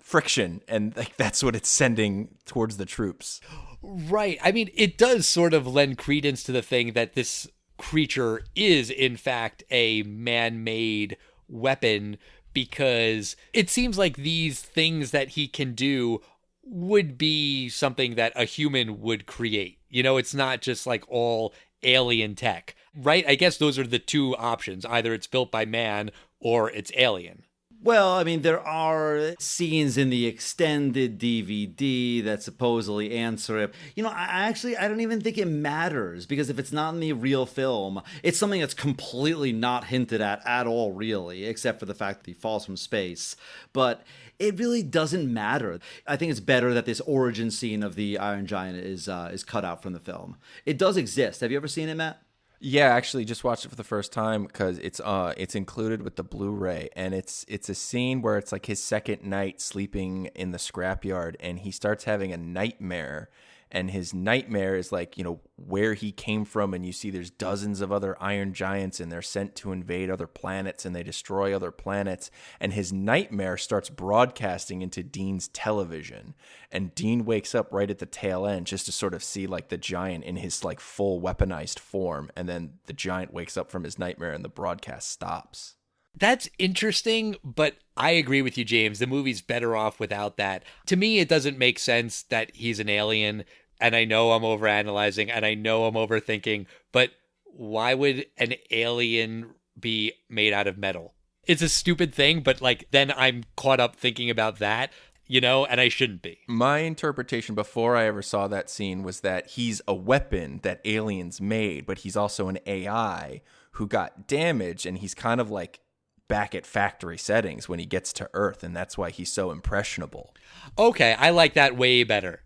friction, and like that's what it's sending towards the troops. Right. I mean, it does sort of lend credence to the thing that this creature is in fact a man-made weapon, because it seems like these things that he can do would be something that a human would create. It's not just like all alien tech, right? I guess those are the two options. Either it's built by man or it's alien. Well, I mean, there are scenes in the extended DVD that supposedly answer it. I don't even think it matters, because if it's not in the real film, it's something that's completely not hinted at all, really, except for the fact that he falls from space. But it really doesn't matter. I think it's better that this origin scene of the Iron Giant is cut out from the film. It does exist. Have you ever seen it, Matt? Yeah, actually just watched it for the first time because it's included with the Blu-ray, and it's a scene where it's like his second night sleeping in the scrapyard, and he starts having a nightmare, and his nightmare is like, where he came from, and you see there's dozens of other Iron Giants, and they're sent to invade other planets, and they destroy other planets, and his nightmare starts broadcasting into Dean's television, and Dean wakes up right at the tail end just to sort of see like the giant in his like full weaponized form, and then the giant wakes up from his nightmare and the broadcast stops. That's interesting, but I agree with you, James. The movie's better off without that. To me, it doesn't make sense that he's an alien, and I know I'm overanalyzing, and I know I'm overthinking, but why would an alien be made out of metal? It's a stupid thing, but like then I'm caught up thinking about that, and I shouldn't be. My interpretation before I ever saw that scene was that he's a weapon that aliens made, but he's also an AI who got damaged, and he's kind of like back at factory settings when he gets to Earth, and that's why he's so impressionable. Okay, I like that way better.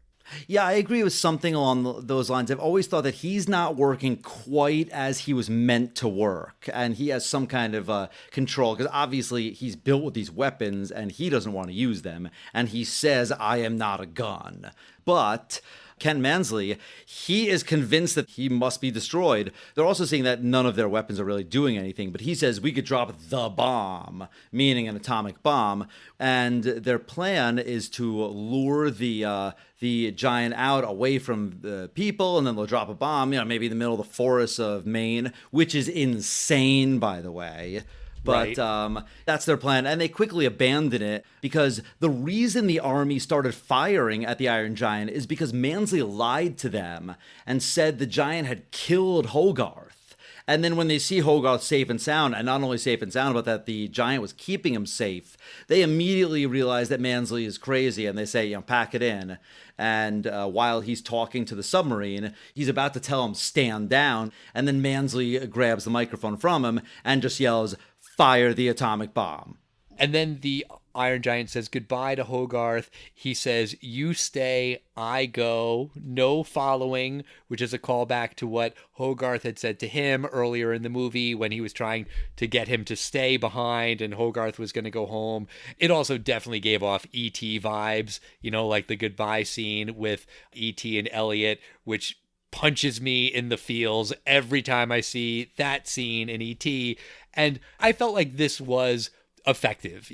Yeah, I agree with something along those lines. I've always thought that he's not working quite as he was meant to work, and he has some kind of control, because obviously he's built with these weapons and he doesn't want to use them, and he says, I am not a gun. But Ken Mansley, he is convinced that he must be destroyed. They're also saying that none of their weapons are really doing anything, but he says we could drop the bomb, meaning an atomic bomb, and their plan is to lure the giant out away from the people, and then they'll drop a bomb, maybe in the middle of the forests of Maine, which is insane, by the way. But right. That's their plan, and they quickly abandon it, because the reason the army started firing at the Iron Giant is because Mansley lied to them and said the giant had killed Hogarth. And then when they see Hogarth safe and sound, and not only safe and sound, but that the giant was keeping him safe, they immediately realize that Mansley is crazy, and they say, pack it in. And while he's talking to the submarine, he's about to tell him, stand down, and then Mansley grabs the microphone from him and just yells, fire the atomic bomb. And then the Iron Giant says goodbye to Hogarth. He says, "You stay, I go, no following," which is a callback to what Hogarth had said to him earlier in the movie when he was trying to get him to stay behind and Hogarth was going to go home. It also definitely gave off E.T. vibes, like the goodbye scene with E.T. and Elliot, which punches me in the feels every time I see that scene in E.T. And I felt like this was effective,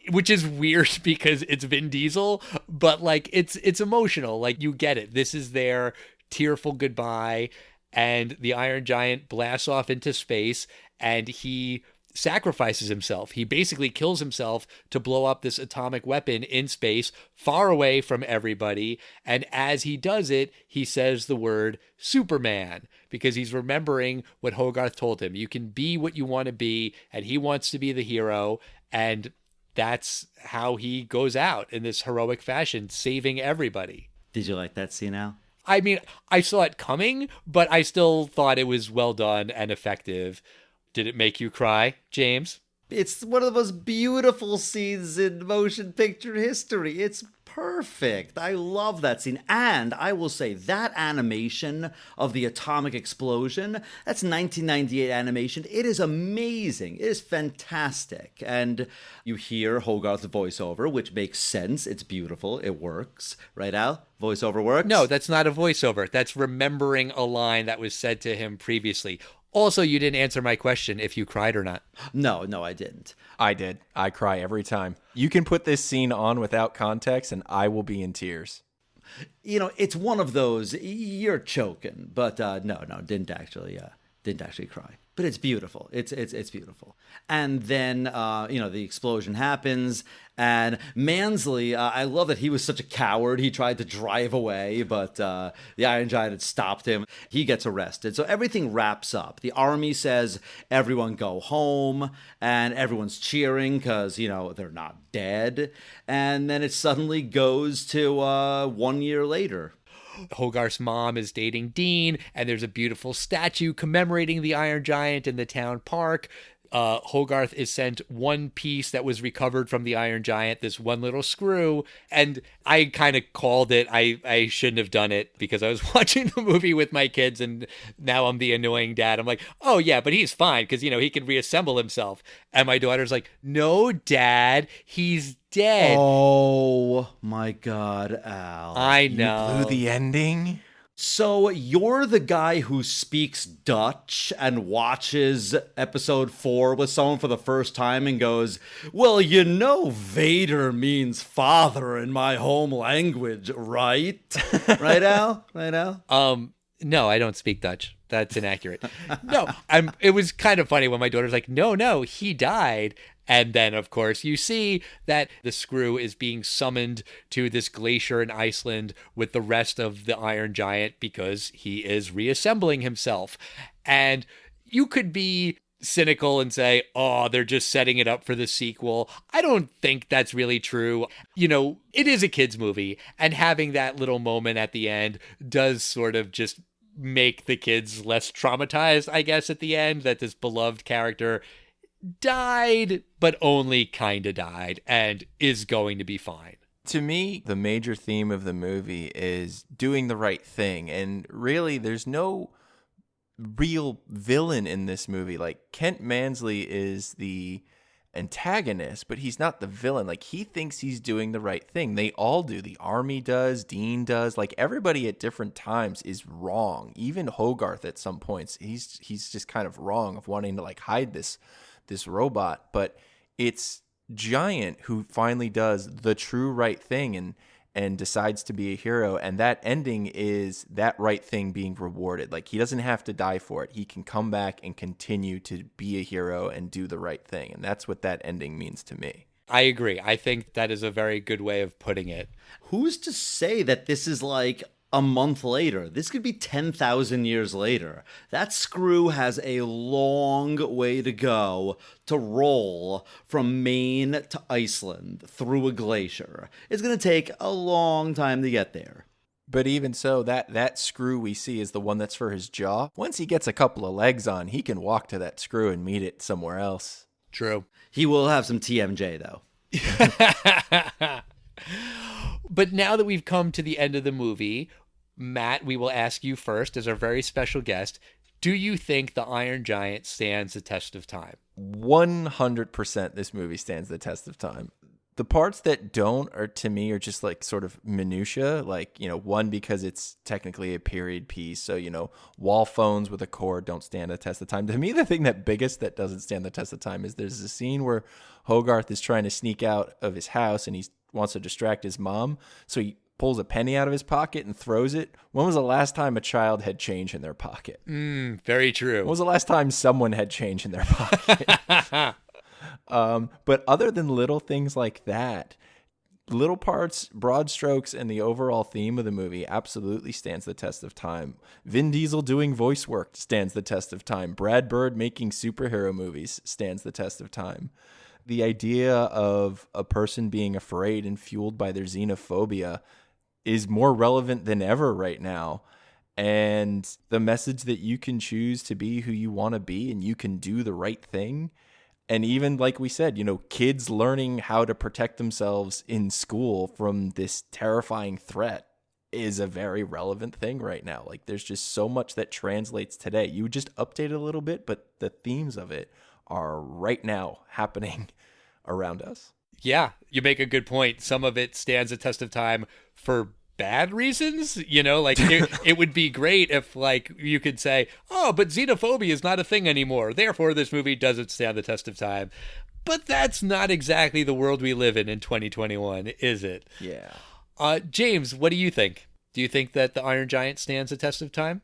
which is weird because it's Vin Diesel, but like it's emotional. Like you get it. This is their tearful goodbye, and the Iron Giant blasts off into space, and he sacrifices himself. He basically kills himself to blow up this atomic weapon in space, far away from everybody. And as he does it, he says the word Superman, because he's remembering what Hogarth told him. You can be what you want to be, and he wants to be the hero. And that's how he goes out in this heroic fashion, saving everybody. Did you like that scene, Al? I mean, I saw it coming, but I still thought it was well done and effective. Did it make you cry, James? It's one of the most beautiful scenes in motion picture history. It's perfect. I love that scene. And I will say that animation of the atomic explosion, that's 1998 animation. It is amazing. It is fantastic. And you hear Hogarth's voiceover, which makes sense. It's beautiful. It works. Right, Al? Voiceover works? No, that's not a voiceover. That's remembering a line that was said to him previously. Also, you didn't answer my question if you cried or not. No, I didn't. I did. I cry every time. You can put this scene on without context and I will be in tears. It's one of those, you're choking, but no, didn't actually cry. But it's beautiful. It's beautiful. And then, the explosion happens. And Mansley, I love that he was such a coward. He tried to drive away, but the Iron Giant had stopped him. He gets arrested. So everything wraps up. The army says, everyone go home. And everyone's cheering because, they're not dead. And then it suddenly goes to 1 year later. Hogarth's mom is dating Dean, and there's a beautiful statue commemorating the Iron Giant in the town park. Hogarth is sent one piece that was recovered from the Iron Giant, this one little screw, and I kind of called it. I shouldn't have done it because I was watching the movie with my kids, and now I'm the annoying dad. I'm like, oh yeah, but he's fine because, he can reassemble himself. And my daughter's like, no, Dad, he's dead. Oh my God, Al. I know. You blew the ending? So you're the guy who speaks Dutch and watches episode 4 with someone for the first time and goes, well, Vader means father in my home language, right? Right, Al? No, I don't speak Dutch. That's inaccurate. No, it was kind of funny when my daughter's like, no, he died. And then, of course, you see that the screw is being summoned to this glacier in Iceland with the rest of the Iron Giant because he is reassembling himself. And you could be cynical and say, oh, they're just setting it up for the sequel. I don't think that's really true. It is a kid's movie, and having that little moment at the end does sort of just make the kids less traumatized, I guess, at the end, that this beloved character died, but only kind of died, and is going to be fine. To me, the major theme of the movie is doing the right thing. And really, there's no real villain in this movie. Like, Kent Mansley is the antagonist, but he's not the villain. Like, he thinks he's doing the right thing. They all do. The army does, Dean does. Like, everybody at different times is wrong. Even Hogarth at some points, he's just kind of wrong of wanting to hide this robot. But it's Giant who finally does the true right thing and decides to be a hero, and that ending is that right thing being rewarded. Like, he doesn't have to die for it. He can come back and continue to be a hero and do the right thing, and that's what that ending means to me. I agree. I think that is a very good way of putting it. Who's to say that this is like a month later? This could be 10,000 years later. That screw has a long way to go to roll from Maine to Iceland through a glacier. It's going to take a long time to get there. But even so, that screw we see is the one that's for his jaw. Once he gets a couple of legs on, he can walk to that screw and meet it somewhere else. True. He will have some TMJ, though. But now that we've come to the end of the movie, Matt, we will ask you first as our very special guest, do you think the Iron Giant stands the test of time? 100% this movie stands the test of time. The parts that don't are, to me, are just like sort of minutia. Like, one, because it's technically a period piece. So, wall phones with a cord don't stand the test of time. To me, the thing that doesn't stand the test of time is there's a scene where Hogarth is trying to sneak out of his house and he wants to distract his mom. So he pulls a penny out of his pocket and throws it. When was the last time a child had change in their pocket? Very true. When was the last time someone had change in their pocket? But other than little things like that, little parts, broad strokes, and the overall theme of the movie absolutely stands the test of time. Vin Diesel doing voice work stands the test of time. Brad Bird making superhero movies stands the test of time. The idea of a person being afraid and fueled by their xenophobia is more relevant than ever right now. And the message that you can choose to be who you want to be and you can do the right thing. And even like we said, kids learning how to protect themselves in school from this terrifying threat is a very relevant thing right now. Like, there's just so much that translates today. You just update it a little bit, but the themes of it are right now happening around us. Yeah, you make a good point. Some of it stands the test of time for bad reasons. Like it would be great if you could say, oh, but xenophobia is not a thing anymore, therefore this movie doesn't stand the test of time. But that's not exactly the world we live in 2021, is it? Yeah. James, what do you think? Do you think that the Iron Giant stands the test of time?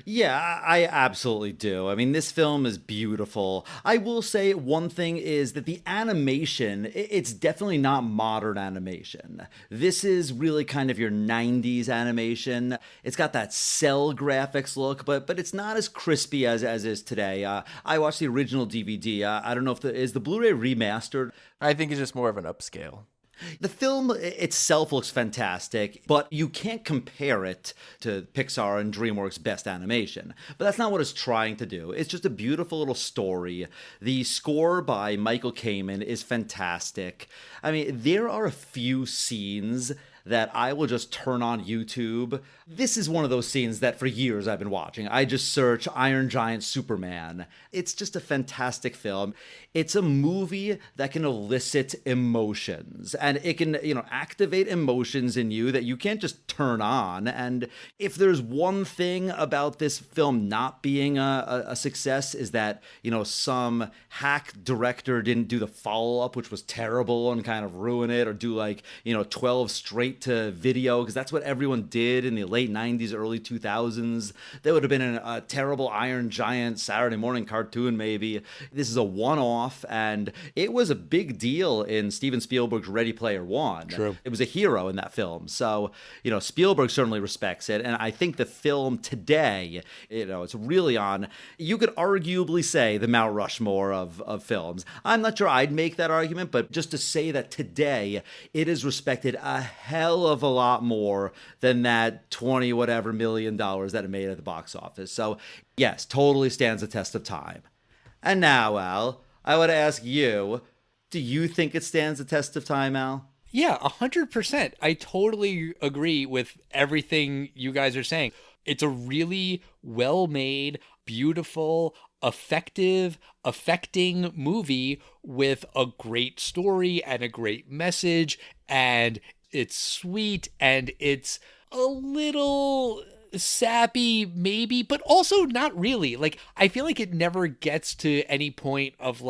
Yeah, I absolutely do. I mean, this film is beautiful. I will say one thing is that the animation, it's definitely not modern animation. This is really kind of your 90s animation. It's got that cell graphics look, but it's not as crispy as is today. I watched the original DVD. I don't know if is the Blu-ray remastered. I think it's just more of an upscale. The film itself looks fantastic, but you can't compare it to Pixar and DreamWorks' best animation. But that's not what it's trying to do. It's just a beautiful little story. The score by Michael Kamen is fantastic. I mean, there are a few scenes that I will just turn on YouTube. This is one of those scenes that for years I've been watching. I just search Iron Giant Superman. It's just a fantastic film. It's a movie that can elicit emotions, and it can, activate emotions in you that you can't just turn on. And if there's one thing about this film not being a success is that, some hack director didn't do the follow-up, which was terrible, and kind of ruin it, or do 12 straight to video, because that's what everyone did in the late 90s, early 2000s. That would have been a terrible Iron Giant Saturday morning cartoon, maybe. This is a one-off, and it was a big deal in Steven Spielberg's Ready Player One. True. It was a hero in that film. So, Spielberg certainly respects it, and I think the film today, it's really on, you could arguably say, the Mount Rushmore of films. I'm not sure I'd make that argument, but just to say that today, it is respected a hell of a lot more than that 20 whatever million dollars that it made at the box office. So yes, totally stands the test of time. And now, Al, I would ask you, do you think it stands the test of time, Al? Yeah, 100%. I totally agree with everything you guys are saying. It's a really well-made, beautiful, effective, affecting movie with a great story and a great message, and it's sweet and it's a little sappy maybe, but also not really. I feel like it never gets to any point of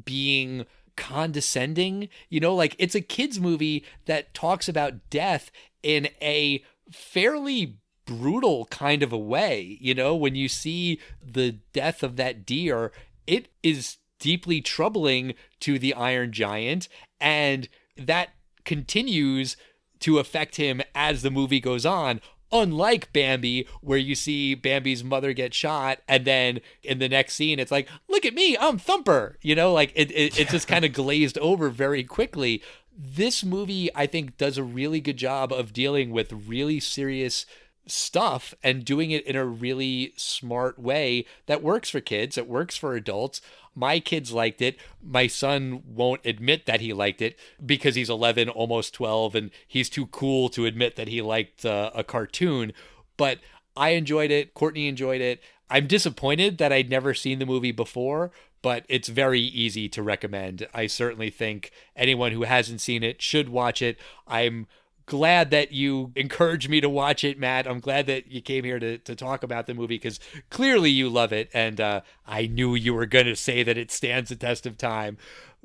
being condescending, it's a kid's movie that talks about death in a fairly brutal kind of a way. When you see the death of that deer, it is deeply troubling to the Iron Giant, and that continues to affect him as the movie goes on. Unlike Bambi, where you see Bambi's mother get shot, and then in the next scene, it's like, look at me, I'm Thumper. It's just kind of glazed over very quickly. This movie, I think, does a really good job of dealing with really serious stuff and doing it in a really smart way that works for kids, that works for adults. My kids liked it. My son won't admit that he liked it because he's 11, almost 12, and he's too cool to admit that he liked a cartoon. But I enjoyed it. Courtney enjoyed it. I'm disappointed that I'd never seen the movie before, but it's very easy to recommend. I certainly think anyone who hasn't seen it should watch it. I'm glad that you encouraged me to watch it, Matt. I'm glad that you came here to talk about the movie because clearly you love it. And I knew you were going to say that it stands the test of time.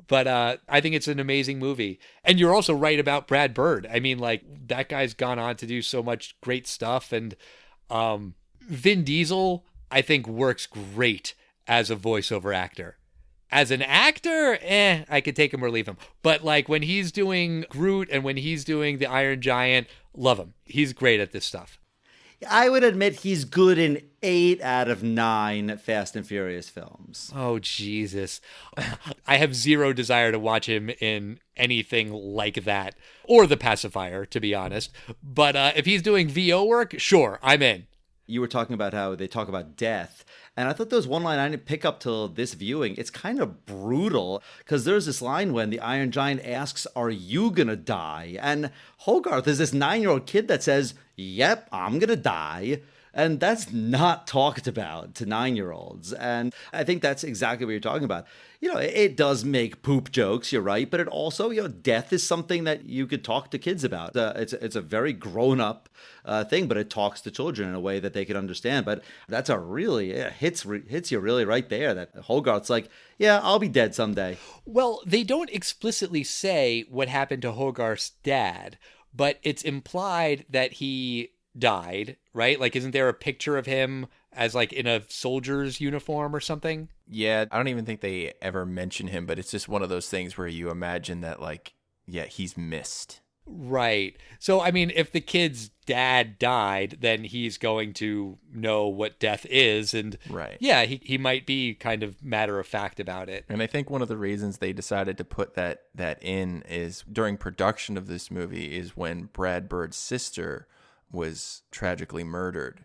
But I think it's an amazing movie. And you're also right about Brad Bird. I mean, like, that guy's gone on to do so much great stuff. And Vin Diesel, I think, works great as a voiceover actor. As an actor, I could take him or leave him. But like when he's doing Groot and when he's doing the Iron Giant, love him. He's great at this stuff. I would admit he's good in 8 out of 9 Fast and Furious films. Oh, Jesus. I have zero desire to watch him in anything like that. Or The Pacifier, to be honest. But if he's doing VO work, sure, I'm in. You were talking about how they talk about death. And I thought there was one line I didn't pick up till this viewing. It's kind of brutal because there's this line when the Iron Giant asks, "Are you going to die?" And Hogarth is this 9-year-old kid that says, "Yep, I'm going to die." And that's not talked about to 9-year-olds. And I think that's exactly what you're talking about. You know, it does make poop jokes, you're right, but it also, you know, death is something that you could talk to kids about. It's a very grown-up thing, but it talks to children in a way that they can understand. But that's a really, it hits you really right there, that Hogarth's like, yeah, I'll be dead someday. Well, they don't explicitly say what happened to Hogarth's dad, but it's implied that he died, right? Like, isn't there a picture of him as like in a soldier's uniform or something? Yeah, I don't even think they ever mention him, but it's just one of those things where you imagine that, like, yeah, he's missed. Right. So, I mean, if the kid's dad died, then he's going to know what death is. And right. Yeah, he might be kind of matter of fact about it. And I think one of the reasons they decided to put that in is during production of this movie is when Brad Bird's sister was tragically murdered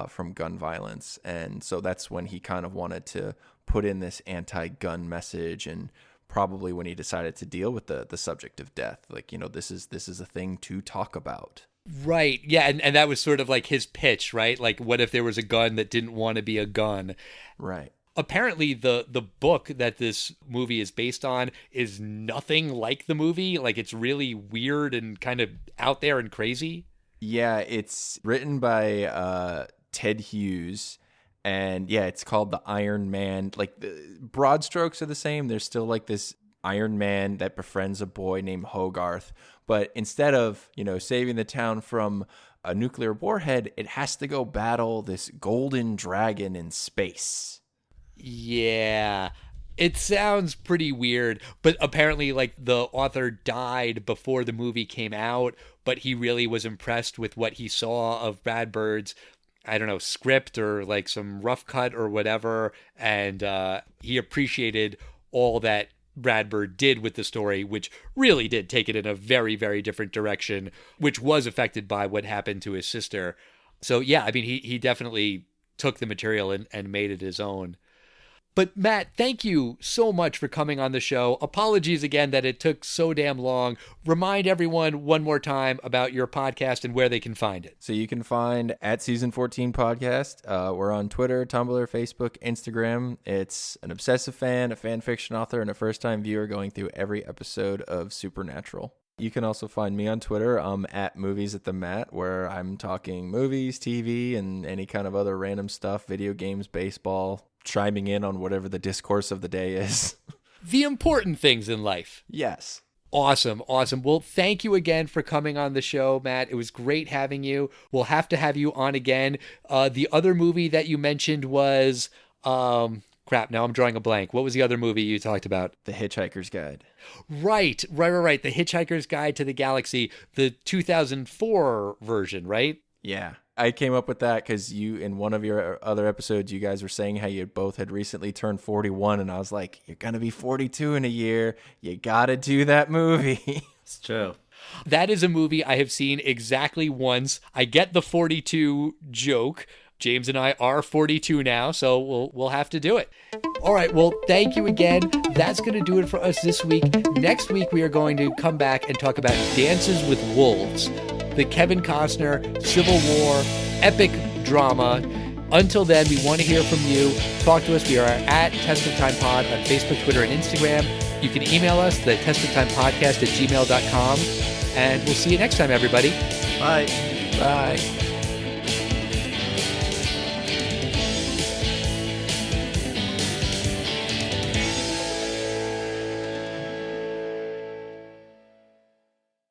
from gun violence. And so that's when he kind of wanted to put in this anti-gun message, and probably when he decided to deal with the subject of death, like, you know, this is a thing to talk about. Right. Yeah. And that was sort of like his pitch, right? Like, what if there was a gun that didn't want to be a gun? Right. Apparently the book that this movie is based on is nothing like the movie. Like, it's really weird and kind of out there and crazy. Yeah, it's written by Ted Hughes, and yeah, it's called The Iron Man. Like, the broad strokes are the same. There's still like this Iron Man that befriends a boy named Hogarth, but instead of, you know, saving the town from a nuclear warhead, it has to go battle this golden dragon in space. Yeah. It sounds pretty weird, but apparently, like, the author died before the movie came out, but he really was impressed with what he saw of Brad Bird's, I don't know, script or like some rough cut or whatever, and he appreciated all that Brad Bird did with the story, which really did take it in a very, very different direction, which was affected by what happened to his sister. So, yeah, I mean, he definitely took the material and made it his own. But Matt, thank you so much for coming on the show. Apologies again that it took so damn long. Remind everyone one more time about your podcast and where they can find it. So you can find at Season 14 Podcast. We're on Twitter, Tumblr, Facebook, Instagram. It's an obsessive fan, a fan fiction author, and a first-time viewer going through every episode of Supernatural. You can also find me on Twitter. I'm at Movies at the Mat, where I'm talking movies, TV, and any kind of other random stuff, video games, baseball, chiming in on whatever the discourse of the day is. The important things in life. Yes. Awesome. Well, thank you again for coming on the show, Matt. It was great having you. We'll have to have you on again. The other movie that you mentioned was, crap, now I'm drawing a blank. What was the other movie you talked about? The Hitchhiker's Guide. Right. The Hitchhiker's Guide to the Galaxy, the 2004 version, right? Yeah. I came up with that because you, in one of your other episodes, you guys were saying how you both had recently turned 41, and I was like, you're going to be 42 in a year. You got to do that movie. It's true. That is a movie I have seen exactly once. I get the 42 joke. James and I are 42 now, so we'll have to do it. All right, well, thank you again. That's going to do it for us this week. Next week, we are going to come back and talk about Dances with Wolves, the Kevin Costner Civil War epic drama. Until then, we want to hear from you. Talk to us. We are at Test of Time Pod on Facebook, Twitter, and Instagram. You can email us, the testoftimepodcast@gmail.com. And we'll see you next time, everybody. Bye. Bye.